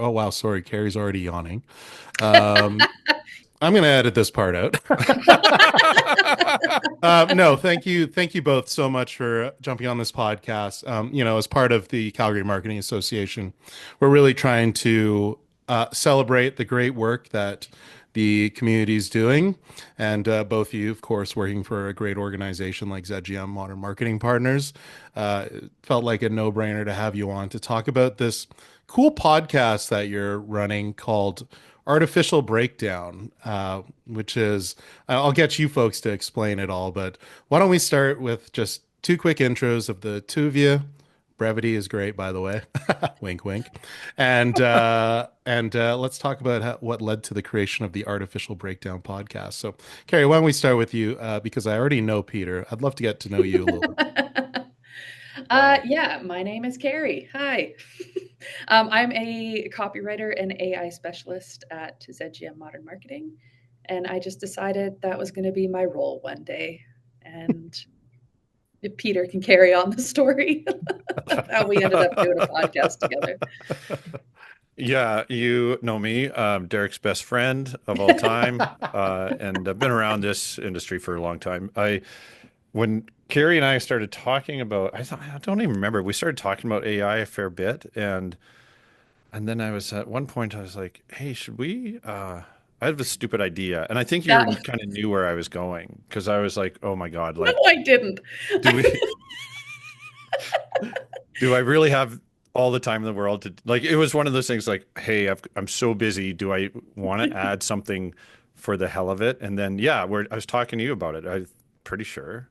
Oh wow, sorry, Carrie's already yawning. Um, I'm going to edit this part out. No, thank you both so much for jumping on this podcast. As part of the Calgary Marketing Association, we're really trying to celebrate the great work that the community is doing, and both of you, of course, working for a great organization like ZGM Modern Marketing Partners. It felt like a no-brainer to have you on to talk about this cool podcast that you're running called Artificial Breakdown, which is, I'll get you folks to explain it all, but why don't we start with just two quick intros of the two of you? Brevity is great, by the way. Wink, wink. And let's talk about what led to the creation of the Artificial Breakdown podcast. So, Carrie, why don't we start with you? Because I already know Peter. I'd love to get to know you a little bit. Wow. Yeah, my name is Carrie. Hi. I'm a copywriter and AI specialist at ZGM Modern Marketing. And I just decided that was going to be my role one day. And if Peter can carry on the story of how we ended up doing a podcast together. Yeah, you know me, Derek's best friend of all time, and I've been around this industry for a long time. When Carrie and I started talking about, I don't even remember. We started talking about AI a fair bit, and then I was at one point I was like, "Hey, should we?" I have a stupid idea, and I think you That, kind of knew where I was going because I was like, "Oh my God, no, like, I didn't. do we?" Do I really have all the time in the world to like it was one of those things like, hey, I'm so busy. Do I want to add something for the hell of it? And then yeah, I was talking to you about it. I'm pretty sure.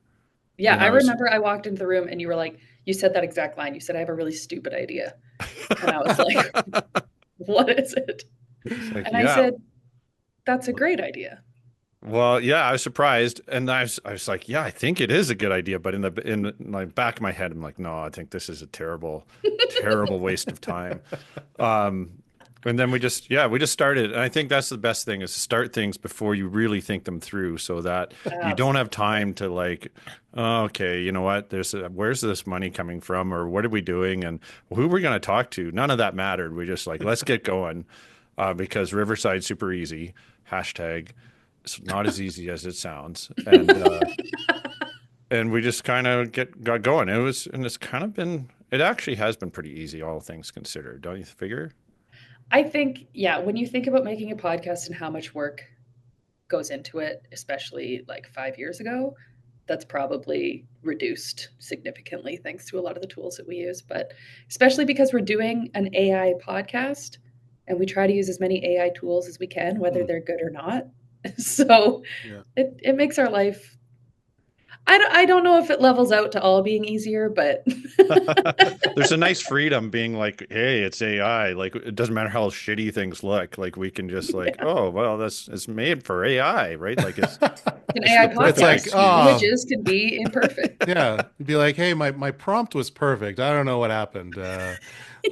Yeah, And I I was remember I walked into the room and you were like, you said that exact line. You said, I have a really stupid idea. And I was like, what is it? it's like, And I yeah. said, that's a great idea. Well, yeah, I was surprised, and I was like, yeah, I think it is a good idea, but in my back of my head, I'm like, no, I think this is a terrible, terrible waste of time. Um, and then we just started. And I think that's the best thing is to start things before you really think them through so that you don't have Absolutely. time to like, oh, okay, you know what? Where's this money coming from or what are we doing and who are we going to talk to? None of that mattered. We just like, let's get going because Riverside's super easy. Hashtag. It's not as easy as it sounds. And we just kind of got going. And it's kind of been, it actually has been pretty easy, all things considered. Don't you figure? I think, yeah, when you think about making a podcast and how much work goes into it, especially like 5 years ago, that's probably reduced significantly thanks to a lot of the tools that we use. But especially because we're doing an AI podcast and we try to use as many AI tools as we can, whether Mm, they're good or not. So yeah. it makes our life, I don't know if it levels out to all being easier, but There's a nice freedom being like, hey, it's AI. Like it doesn't matter how shitty things look. Like we can just like, yeah, oh, well, that's it's made for AI, right? Like an it's AI the It's perfect like, podcast. excuse. oh, Images can be imperfect. yeah. You'd be like, hey, my prompt was perfect. I don't know what happened.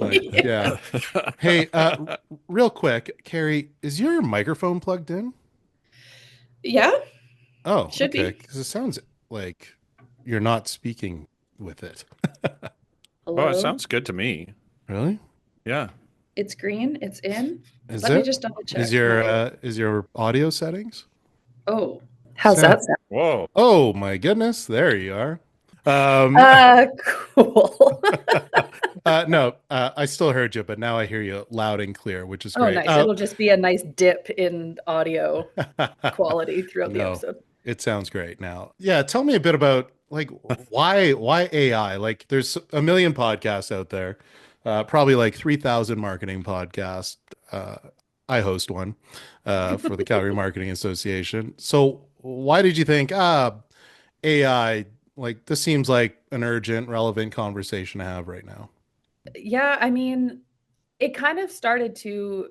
But Yeah. yeah. Hey, real quick, Carrie, is your microphone plugged in? Yeah, Oh, should okay. be. Because it sounds like you're not speaking with it. Oh, it Hello. sounds good to me. Really? Yeah. It's green. It's in. Is Let me it? just double check. Hold on. Is your audio settings? Oh, how's Sound. that sound? Whoa. Oh my goodness, there you are. Um, Cool. no, I still heard you, but now I hear you loud and clear, which is Oh, great. nice. It'll just be a nice dip in audio quality throughout the No, episode. it sounds great now. Yeah, tell me a bit about like why AI? Like there's a million podcasts out there. Probably like 3,000 marketing podcasts. Uh, I host one for the Calgary Marketing Association. So why did you think AI like this seems like an urgent, relevant conversation to have right now? Yeah, I mean, it kind of started to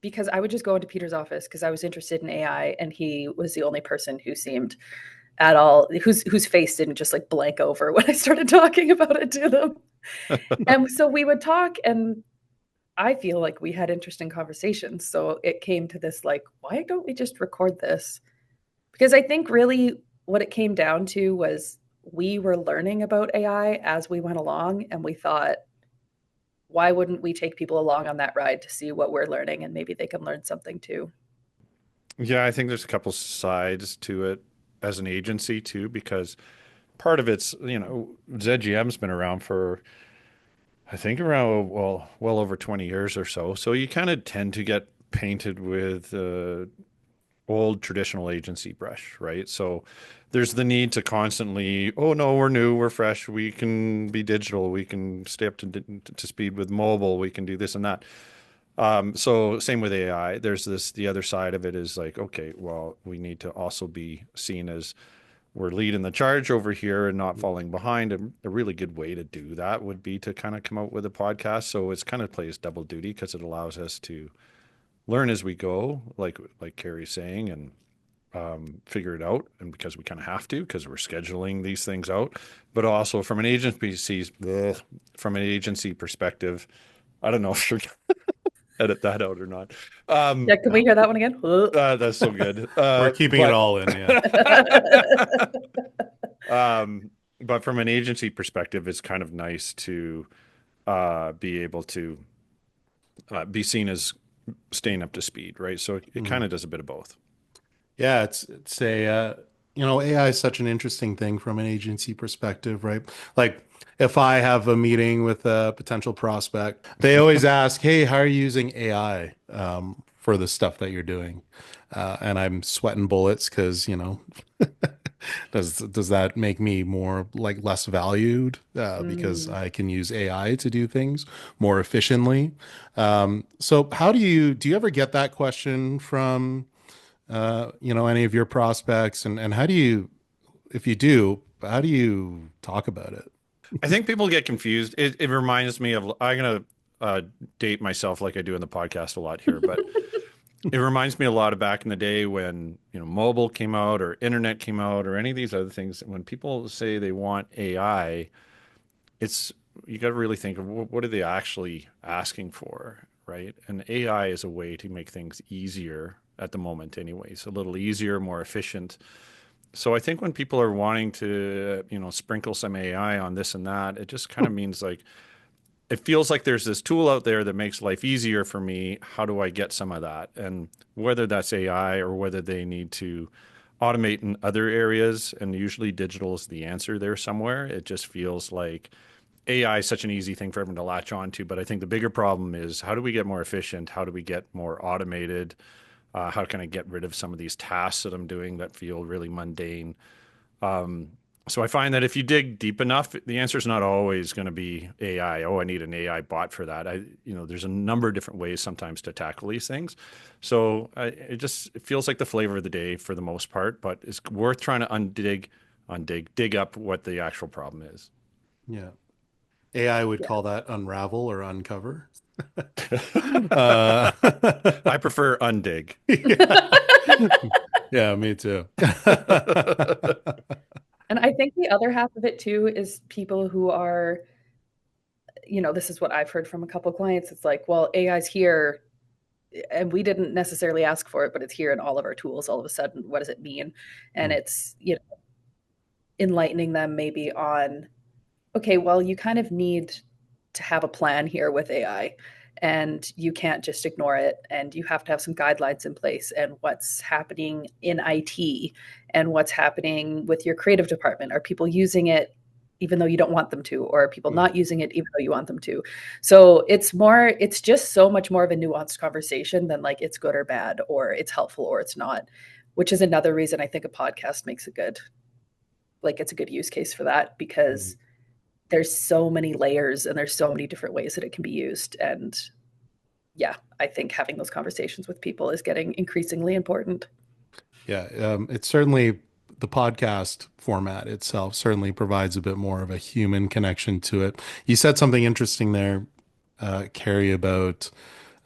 because I would just go into Peter's office because I was interested in AI and he was the only person who seemed at all whose face didn't just like blank over when I started talking about it to them. And so we would talk and I feel like we had interesting conversations. So it came to this like, why don't we just record this? Because I think really what it came down to was we were learning about AI as we went along and we thought why wouldn't we take people along on that ride to see what we're learning and maybe they can learn something too? Yeah, I think there's a couple sides to it as an agency too, because part of it's, ZGM's been around for, I think around, well over 20 years or so. So you kind of tend to get painted with old traditional agency brush, right? So there's the need to constantly, oh no, we're new, we're fresh, we can be digital, we can stay up to speed with mobile, we can do this and that. So same with AI. There's the other side of it is like, okay, well, we need to also be seen as we're leading the charge over here and not falling behind. A really good way to do that would be to kind of come out with a podcast. So it's kind of plays double duty because it allows us to learn as we go, like Carrie's saying, and figure it out. And because we kind of have to, because we're scheduling these things out, but also from an agency perspective, I don't know if you're edit that out or not. Yeah, can we No, hear that one again? That's so good. we're keeping it all in. Yeah. But from an agency perspective, it's kind of nice to be able to be seen as staying up to speed, right? So it Mhm. kind of does a bit of both. Yeah, it's a AI is such an interesting thing from an agency perspective, right? Like if I have a meeting with a potential prospect, they always ask, "Hey, how are you using AI for the stuff that you're doing?" And I'm sweating bullets because, does that make me more like less valued because Mm. I can use AI to do things more efficiently? So how do you ever get that question from any of your prospects, and how do you, if you do, how do you talk about it? I think people get confused. It reminds me of, I'm going to date myself like I do in the podcast a lot here, but it reminds me a lot of back in the day when, mobile came out or internet came out or any of these other things. When people say they want AI, it's you got to really think of what are they actually asking for, right? And AI is a way to make things easier at the moment, anyways, a little easier, more efficient. So I think when people are wanting to, sprinkle some AI on this and that, it just kind of means like it feels like there's this tool out there that makes life easier for me. How do I get some of that? And whether that's AI or whether they need to automate in other areas, and usually digital is the answer there somewhere, it just feels like AI is such an easy thing for everyone to latch on to. But I think the bigger problem is how do we get more efficient? How do we get more automated? How can I get rid of some of these tasks that I'm doing that feel really mundane? So I find that if you dig deep enough, the answer is not always going to be AI. Oh, I need an AI bot for that. There's a number of different ways sometimes to tackle these things. So it feels like the flavor of the day for the most part, but it's worth trying to dig up what the actual problem is. Yeah, AI would Yeah. call that unravel or uncover. uh, I prefer undig. yeah, yeah, me too. And I think the other half of it too is people who are, this is what I've heard from a couple clients. It's like, well, AI's here and we didn't necessarily ask for it, but it's here in all of our tools all of a sudden. What does it mean? And Mm, it's, enlightening them maybe on, okay, well, you kind of need to have a plan here with AI and you can't just ignore it. And you have to have some guidelines in place and what's happening in IT and what's happening with your creative department. Are people using it even though you don't want them to, or are people mm, not using it even though you want them to? So it's just so much more of a nuanced conversation than like it's good or bad, or it's helpful or it's not, which is another reason I think a podcast makes it's a good use case for that mm. because there's so many layers and there's so many different ways that it can be used. And yeah, I think having those conversations with people is getting increasingly important. Yeah, it's certainly the podcast format itself certainly provides a bit more of a human connection to it. You said something interesting there, Carrie, about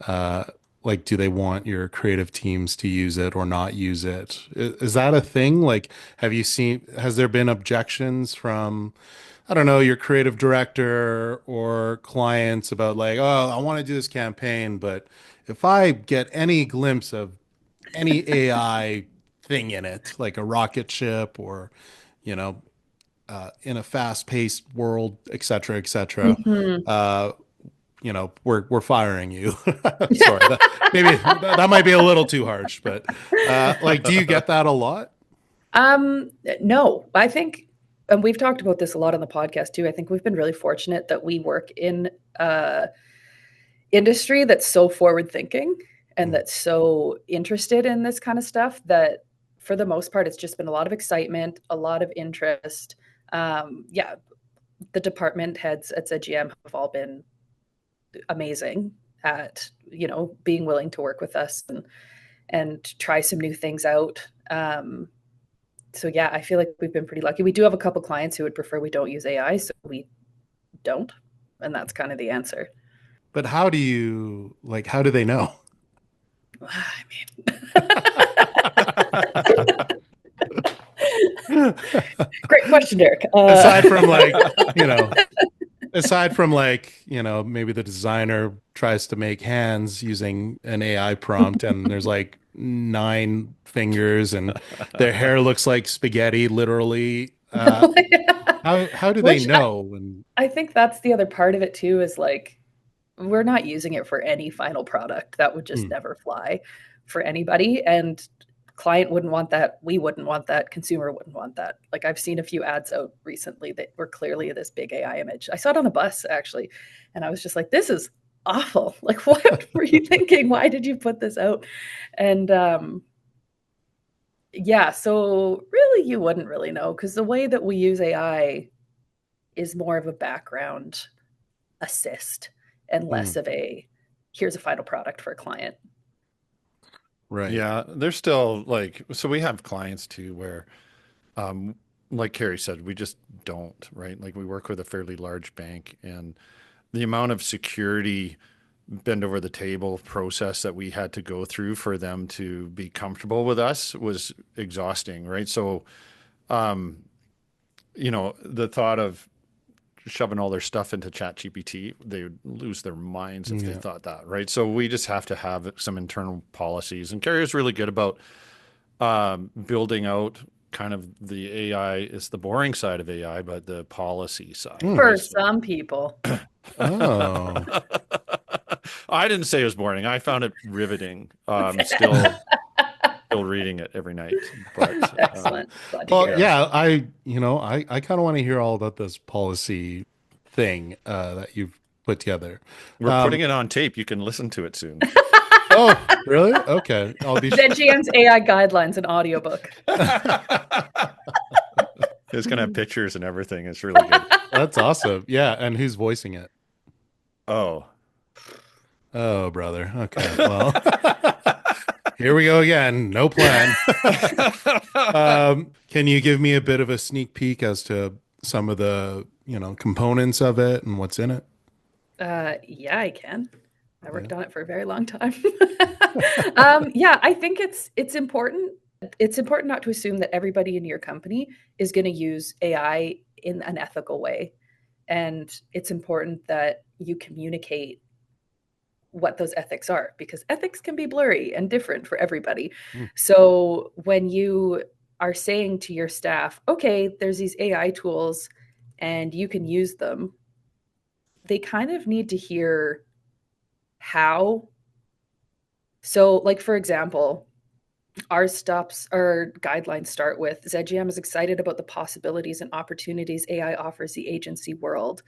uh, like, do they want your creative teams to use it or not use it? Is that a thing? Like, has there been objections from, I don't know, your creative director or clients about like, oh, I want to do this campaign, but if I get any glimpse of any AI thing in it, like a rocket ship or, you know, in a fast-paced world, et cetera, et cetera, Mhm. uh, we're firing you. Sorry, maybe that might be a little too harsh, but like, do you get that a lot? No, I think, and we've talked about this a lot on the podcast too. I think we've been really fortunate that we work in industry that's so forward thinking and that's so interested in this kind of stuff that for the most part, it's just been a lot of excitement, a lot of interest. Yeah, the department heads at ZGM have all been amazing at, being willing to work with us and try some new things out. So yeah, I feel like we've been pretty lucky. We do have a couple clients who would prefer we don't use AI, so we don't, and that's kind of the answer. But how do they know? I mean, great question, Derek. Aside from like, you know, aside from like, maybe the designer tries to make hands using an AI prompt and there's like 9 fingers and their hair looks like spaghetti, literally. How do they Which know? And I think that's the other part of it too, is like we're not using it for any final product. That would just never fly for anybody. And client wouldn't want that. We wouldn't want that. Consumer wouldn't want that. Like I've seen a few ads out recently that were clearly this big AI image. I saw it on the bus actually. And I was just like, this is awful. Like, what were you thinking? Why did you put this out? And yeah, so really you wouldn't really know because the way that we use AI is more of a background assist and less of a here's a final product for a client. right. Yeah, there's still like, so we have clients too where, um, like Carrie said, we just don't, right? Like we work with a fairly large bank and the amount of security bend over the table process that we had to go through for them to be comfortable with us was exhausting, right? So, the thought of shoving all their stuff into chat gpt, they would lose their minds if they Yeah. thought that, right? So we just have to have some internal policies, and Carrie is really good about building out kind of the AI is the boring side of AI, but the policy side, For right? some people. Oh. I didn't say it was boring. I found it riveting. Still reading it every night, but Excellent. Glad to Well, hear it. yeah, I kind of want to hear all about this policy thing that you've put together. we're putting it on tape. You can listen to it soon. Oh, really? Okay. I'll be ZGM's AI guidelines and audiobook. It's gonna have pictures and everything. It's really good. That's awesome. Yeah, and who's voicing it? Oh, Oh, brother. Okay. Well, here we go again. No plan. Can you give me a bit of a sneak peek as to some of the, components of it and what's in it? Yeah, I can. I Yeah. worked on it for a very long time. Yeah, I think it's important. It's important not to assume that everybody in your company is going to use AI in an ethical way. And it's important that you communicate what those ethics are because ethics can be blurry and different for everybody. Mm. So when you are saying to your staff, okay, there's these AI tools and you can use them, they kind of need to hear how. So, like, for example, our guidelines start with ZGM is excited about the possibilities and opportunities AI offers the agency world.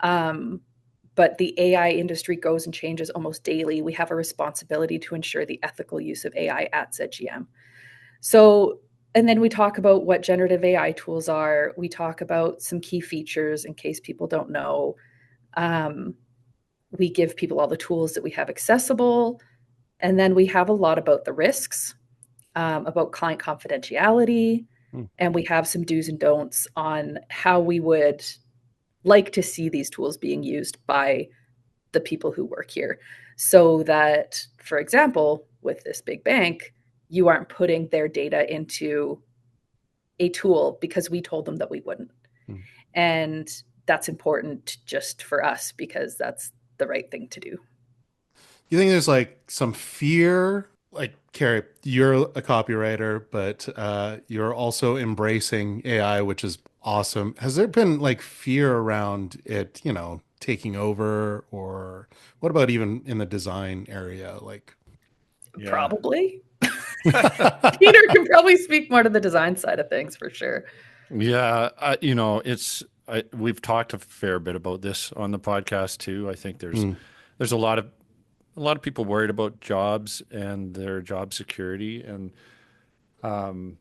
But the AI industry goes and changes almost daily. We have a responsibility to ensure the ethical use of AI at ZGM. So, and then we talk about what generative AI tools are. We talk about some key features in case people don't know. We give people all the tools that we have accessible. And then we have a lot about the risks, about client confidentiality, and we have some do's and don'ts on how we would like to see these tools being used by the people who work here. So that, for example, with this big bank, you aren't putting their data into a tool because we told them that we wouldn't. Mm. And that's important just for us because that's the right thing to do. You think there's like some fear? Like, Carrie, you're a copywriter, but you're also embracing AI, which is awesome. Has there been like fear around it, taking over, or what about even in the design area? Like, Yeah. Probably. Peter can probably speak more to the design side of things for sure. Yeah, we've talked a fair bit about this on the podcast too. I think mm, there's a lot of people worried about jobs and their job security, and um,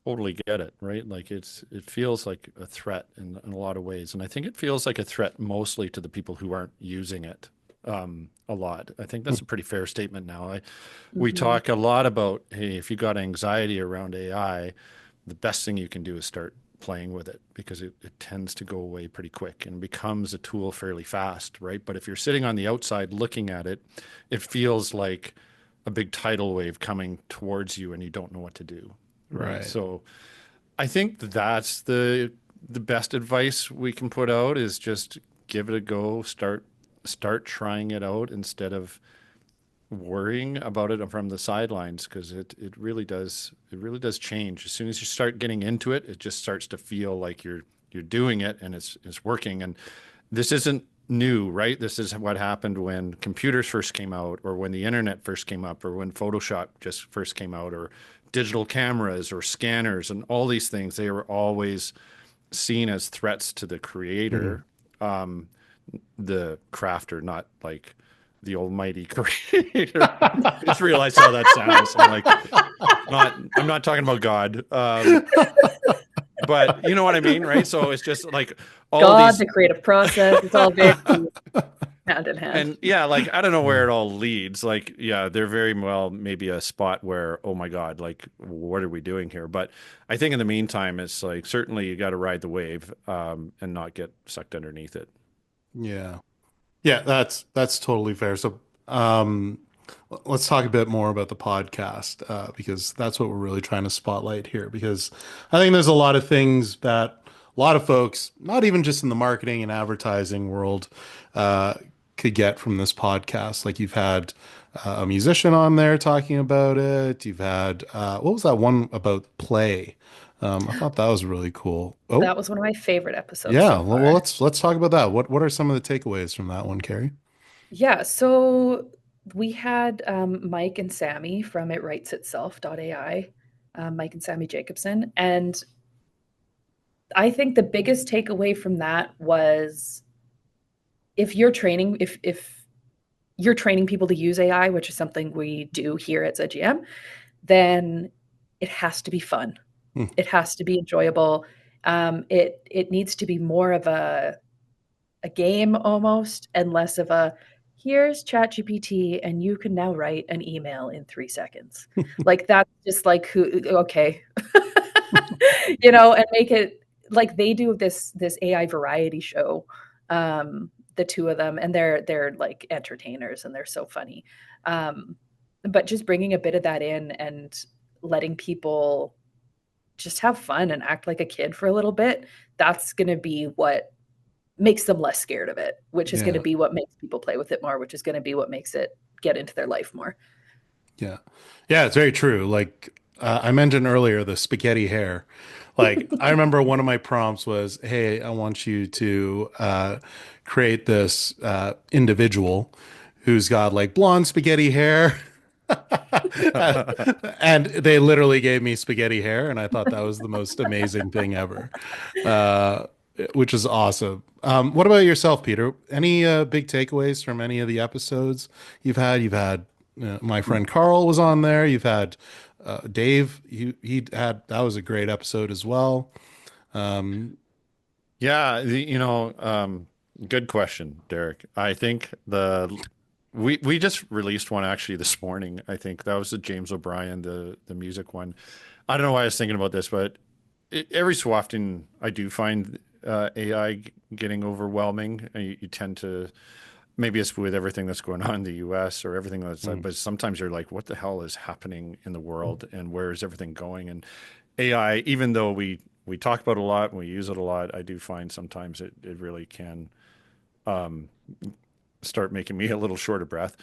totally get it, right? Like it feels like a threat in a lot of ways, and I think it feels like a threat mostly to the people who aren't using it a lot. I think that's a pretty fair statement now. We Hmm. talk a lot about, hey, if you got anxiety around AI, the best thing you can do is start playing with it because it tends to go away pretty quick and becomes a tool fairly fast, right? But if you're sitting on the outside looking at it, it feels like a big tidal wave coming towards you and you don't know what to do, right? right. So I think that's the best advice we can put out is just give it a go, start trying it out instead of worrying about it from the sidelines because it really does change. As soon as you start getting into it, it just starts to feel like you're doing it and it's working. And this isn't new, right? This is what happened when computers first came out, or when the internet first came up, or when Photoshop just first came out, or digital cameras or scanners and all these things. They were always seen as threats to the Mm. creator, the crafter, not like the almighty creator. I just realized how that sounds. I'm not talking about God. But you know what I mean, right? So it's just like all of God, these, the creative process, it's all very hand in hand. and yeah, like I don't know where it all leads. Like, yeah, they're very well maybe a spot where, oh my God, like what are we doing here? But I think in the meantime, it's like certainly you got to ride the wave and not get sucked underneath it. Yeah. Yeah, that's totally fair. So, um, let's talk a bit more about the podcast, because that's what we're really trying to spotlight here. Because I think there's a lot of things that a lot of folks, not even just in the marketing and advertising world, uh, could get from this podcast. Like you've had a musician on there talking about it. You've had what was that one about play? I thought that was really cool. Oh, That was one of my favorite episodes yeah. so Well, far. let's talk about that. What are some of the takeaways from that one, Carrie? Yeah, so we had Mike and Sammy from itwritesitself.ai, Mike and Sammy Jacobson. And I think the biggest takeaway from that was if you're training people to use AI, which is something we do here at ZGM, then it has to be fun. Hmm. It has to be enjoyable. It needs to be more of a game almost, and less of a here's ChatGPT and you can now write an email in 3 seconds. Like that's just like who okay. And make it like they do this AI variety show. The two of them, and they're like entertainers and they're so funny. But just bringing a bit of that in and letting people just have fun and act like a kid for a little bit, that's going to be what makes them less scared of it, which is going to Yeah. be what makes people play with it more, which is going to be what makes it get into their life more. Yeah. Yeah, it's very true. Like I mentioned earlier, the spaghetti hair. Like I remember one of my prompts was, "Hey, I want you to create this individual who's got like blonde spaghetti hair." And they literally gave me spaghetti hair, and I thought that was the most amazing thing ever, uh, which is awesome. What about yourself, Peter? Any big takeaways from any of the episodes you've had? You've had my friend Carl was on there. You've had Dave. He had that was a great episode as well. Um, Yeah, good question, Derek. I think we just released one actually this morning. I think that was the James O'Brien, the music one. I don't know why I was thinking about this, but every so often I do find AI getting overwhelming. You tend to maybe it's with everything that's going on in the US or everything that's mm, but sometimes you're like, what the hell is happening in the world and where is everything going? And AI, even though we talk about it a lot and we use it a lot, I do find sometimes it really can start making me a little short of breath.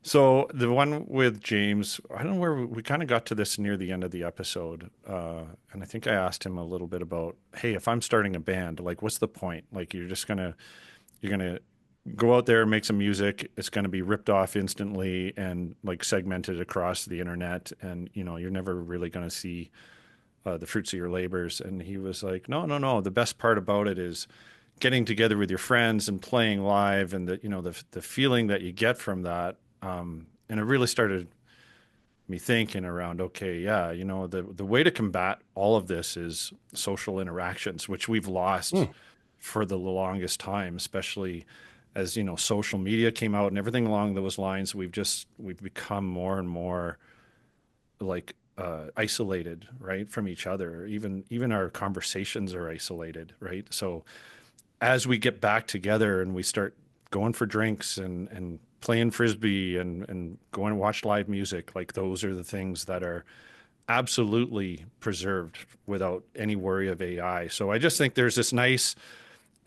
So the one with James, I don't know where we kind of got to this near the end of the episode, and I think I asked him a little bit about, hey, if I'm starting a band, like, what's the point? Like, you're gonna go out there and make some music. It's going to be ripped off instantly and like segmented across the internet. And, you're never really going to see the fruits of your labors. And he was like, no, no, no. The best part about it is getting together with your friends and playing live, and the feeling that you get from that. And it really started me thinking around, okay, yeah, the way to combat all of this is social interactions, which we've lost Mm. for the longest time, especially as, social media came out and everything along those lines. We've become more and more like isolated, right, from each other. Even our conversations are isolated, right? So as we get back together and we start going for drinks and playing frisbee and going to watch live music, like those are the things that are absolutely preserved without any worry of AI. So I just think there's this nice,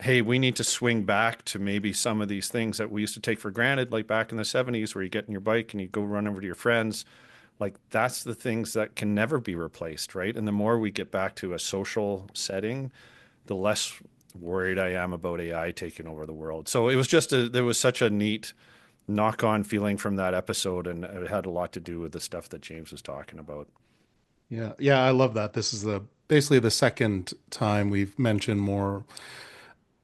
hey, we need to swing back to maybe some of these things that we used to take for granted, like back in the 70s where you get in your bike and you go run over to your friends. Like that's the things that can never be replaced, right? And the more we get back to a social setting, the less worried I am about AI taking over the world. So it was there was such a neat knock-on feeling from that episode, and it had a lot to do with the stuff that James was talking about. Yeah, yeah, I love that. This is basically the second time we've mentioned more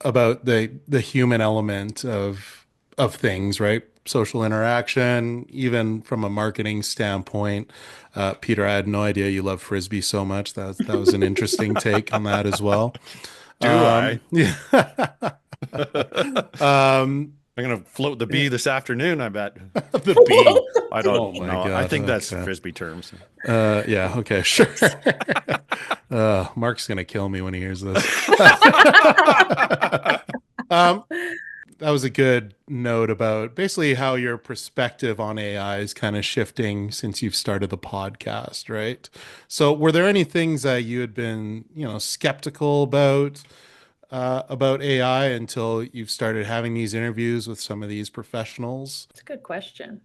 about the human element of things, right? Social interaction, even from a marketing standpoint. Peter, I had no idea you love frisbee so much. That was an interesting take on that as well. Do I? Yeah. um, I'm gonna float the bee this afternoon, I bet. the bee. I don't Oh my know. I God. think that's Okay. frisbee terms. Yeah. Okay. Sure. Mark's gonna kill me when he hears this. um, that was a good note about basically how your perspective on AI is kind of shifting since you've started the podcast, right? So, were there any things that you had been, skeptical about AI until you've started having these interviews with some of these professionals? It's a good question.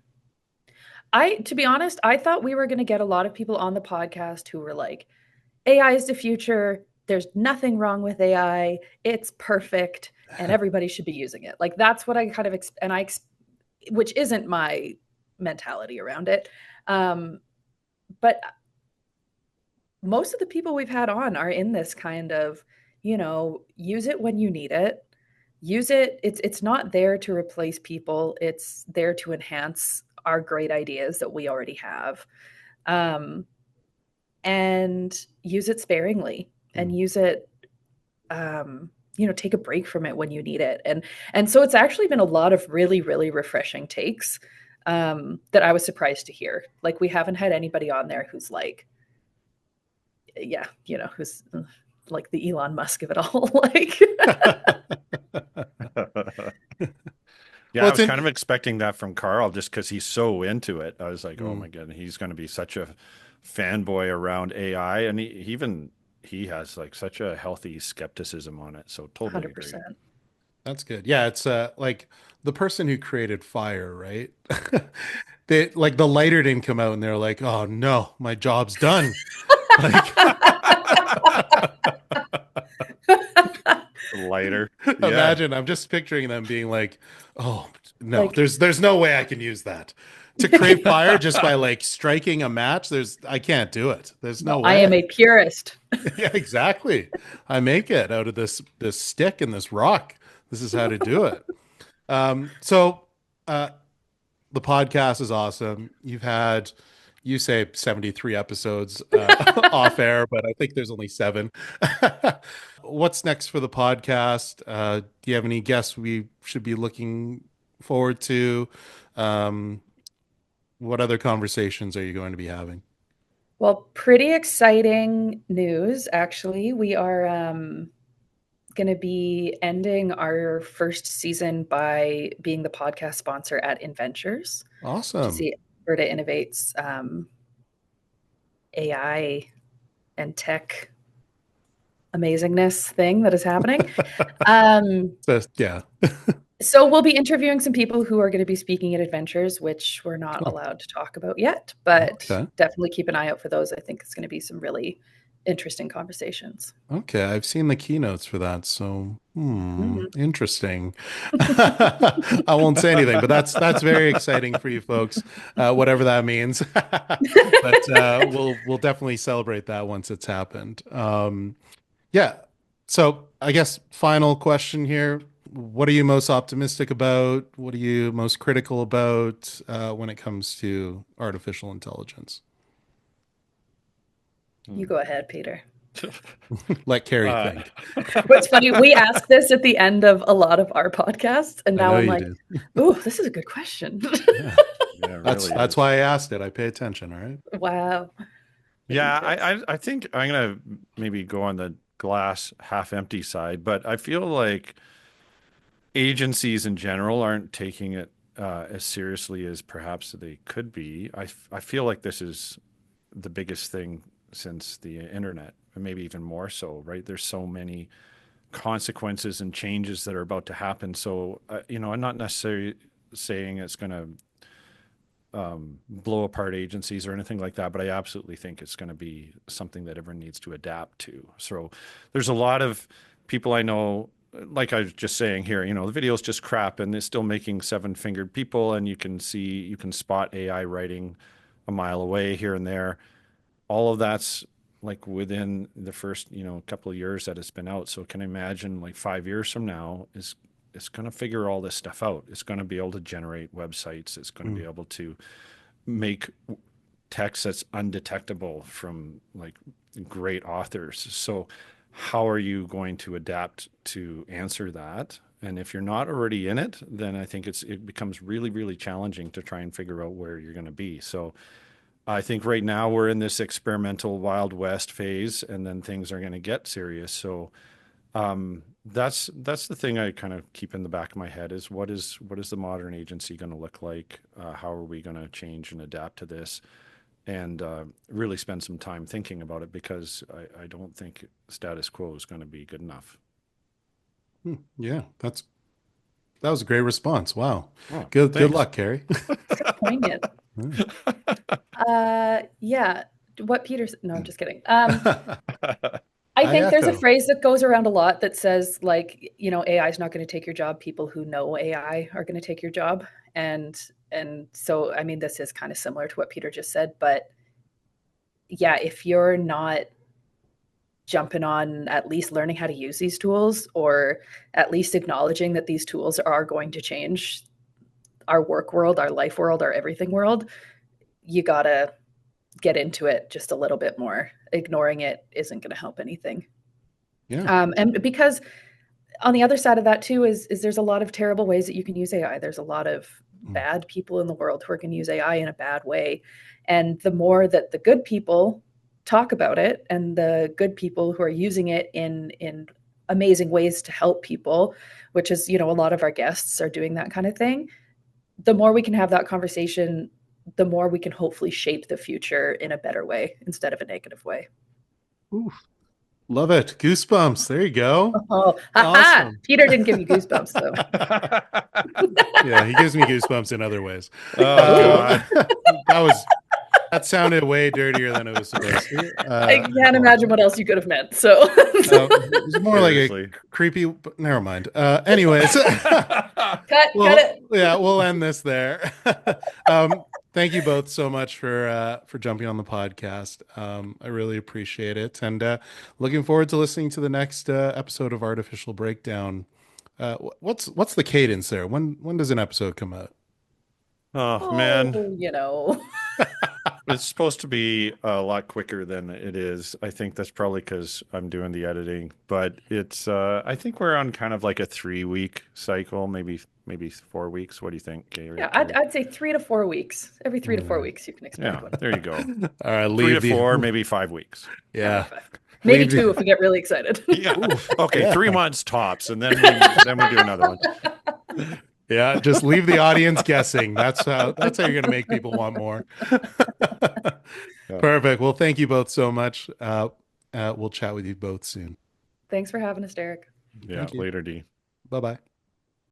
To be honest, I thought we were going to get a lot of people on the podcast who were like, AI is the future. There's nothing wrong with AI. It's perfect and everybody should be using it. Like that's what I kind of, which isn't my mentality around it. But most of the people we've had on are in this kind of, use it when you need it. Use it. It's not there to replace people. It's there to enhance our great ideas that we already have. And use it sparingly and use it, take a break from it when you need it. And so it's actually been a lot of really, really refreshing takes that I was surprised to hear. Like we haven't had anybody on there who's like, yeah, who's like the Elon Musk of it all. Like, Yeah, Well, I was kind of expecting that from Carl just because he's so into it. I was like, oh my God, he's going to be such a fanboy around AI. And he has like such a healthy skepticism on it. So totally agree. 100%. That's good. Yeah, it's like the person who created fire, right? They like the lighter didn't come out and they're like, "Oh no, my job's done." Like Lighter. Yeah. imagine, I'm just picturing them being like, "Oh, no, Like, there's no way I can use that. To create fire just by like striking a match, I can't do it. There's no no, I am way." a purist. Yeah, exactly. I make it out of this stick and this rock. This is how to do it. So the podcast is awesome. You say 73 episodes off air, but I think there's only 7. What's next for the podcast? Do you have any guests we should be looking forward to? Um, what other conversations are you going to be having? Well, pretty exciting news, actually. We are going to be ending our first season by being the podcast sponsor at Inventures, which is Awesome. the Alberta Innovates AI and tech amazingness thing that is happening. Yeah. So we'll be interviewing some people who are going to be speaking at Adventures, which we're not Cool. allowed to talk about yet, but Okay. definitely keep an eye out for those. I think it's going to be some really interesting conversations. Okay, I've seen the keynotes for that, so Mhm. interesting. I won't say anything, but that's very exciting for you folks, whatever that means. But we'll definitely celebrate that once it's happened. Yeah. So I guess final question here: what are you most optimistic about? What are you most critical about when it comes to artificial intelligence? You go ahead, Peter. Let Carrie Uh, think. What's funny, we ask this at the end of a lot of our podcasts, and I now know I'm you like, do. oh, this is a good question. Yeah. yeah, it That's really that's is. why I asked it. I pay attention, all right? Wow. Yeah, Yes. I think I'm gonna maybe go on the glass half empty side, but I feel like agencies in general aren't taking it as seriously as perhaps they could be. I feel like this is the biggest thing since the internet, and maybe even more so, right? There's so many consequences and changes that are about to happen. So, I'm not necessarily saying it's going to blow apart agencies or anything like that, but I absolutely think it's going to be something that everyone needs to adapt to. So, there's a lot of people I know, like I was just saying here, the video is just crap and it's still making seven-fingered people, and you can spot AI writing a mile away here and there. All of that's like within the first couple of years that it's been out. So can I imagine like 5 years from now is it's going to figure all this stuff out. It's going to be able to generate websites. It's going to Mm. be able to make text that's undetectable from like great authors. So how are you going to adapt to answer that? And if you're not already in it, then I think it becomes really, really challenging to try and figure out where you're going to be. So I think right now we're in this experimental Wild West phase, and then things are going to get serious. So that's the thing I kind of keep in the back of my head is what is the modern agency going to look like? How are we going to change and adapt to this? And really spend some time thinking about it because I don't think status quo is going to be good enough. Yeah, that was a great response. Wow. Oh, Good thanks. luck, Carrie. So poignant. Yeah. Yeah. What Peter no, I'm just kidding. I I think there's a echo. phrase that goes around a lot that says, like, AI is not going to take your job. People who know AI are going to take your job. And so, I mean, this is kind of similar to what Peter just said, but yeah, if you're not jumping on at least learning how to use these tools, or at least acknowledging that these tools are going to change our work world, our life world, our everything world, you gotta get into it just a little bit more. Ignoring it isn't going to help anything. Yeah. And because on the other side of that too is there's a lot of terrible ways that you can use AI. There's a lot of Mm. bad people in the world who are going to use AI in a bad way. And the more that the good people talk about it, and the good people who are using it in amazing ways to help people, which is, a lot of our guests are doing that kind of thing, the more we can have that conversation, the more we can hopefully shape the future in a better way instead of a negative way. Oof. Love it. Goosebumps. There you go. Oh, haha. Awesome. Peter didn't give you goosebumps though. Yeah, he gives me goosebumps in other ways. Oh God. That sounded way dirtier than it was supposed to. I I can't imagine apologize. what else you could have meant. So It was more like a Seriously. creepy, but never mind. Anyways, cut well, it. yeah, we'll end this there. Thank you both so much for jumping on the podcast. I really appreciate it, and looking forward to listening to the next episode of Artificial Breakdown. What's the cadence there? When does an episode come out? Oh man. Oh. It's supposed to be a lot quicker than it is. I think that's probably because I'm doing the editing, but I think we're on kind of like a 3 week cycle, maybe 4 weeks. What do you think, Yeah, Carrie? I'd say 3 to 4 weeks. Every 3 to 4 weeks, you can expect Yeah, one. there you go. All right, Three to leave the four, maybe 5 weeks. Maybe yeah, five. Maybe leave two the if we get really excited. Yeah. oof, Okay, yeah. 3 months tops, and then we do another one. Yeah, just leave the audience guessing. That's how you're gonna make people want more. Yeah. Perfect. Well, thank you both so much. We'll chat with you both soon. Thanks for having us, Derek. Yeah. Thank you. Later, D. Bye bye.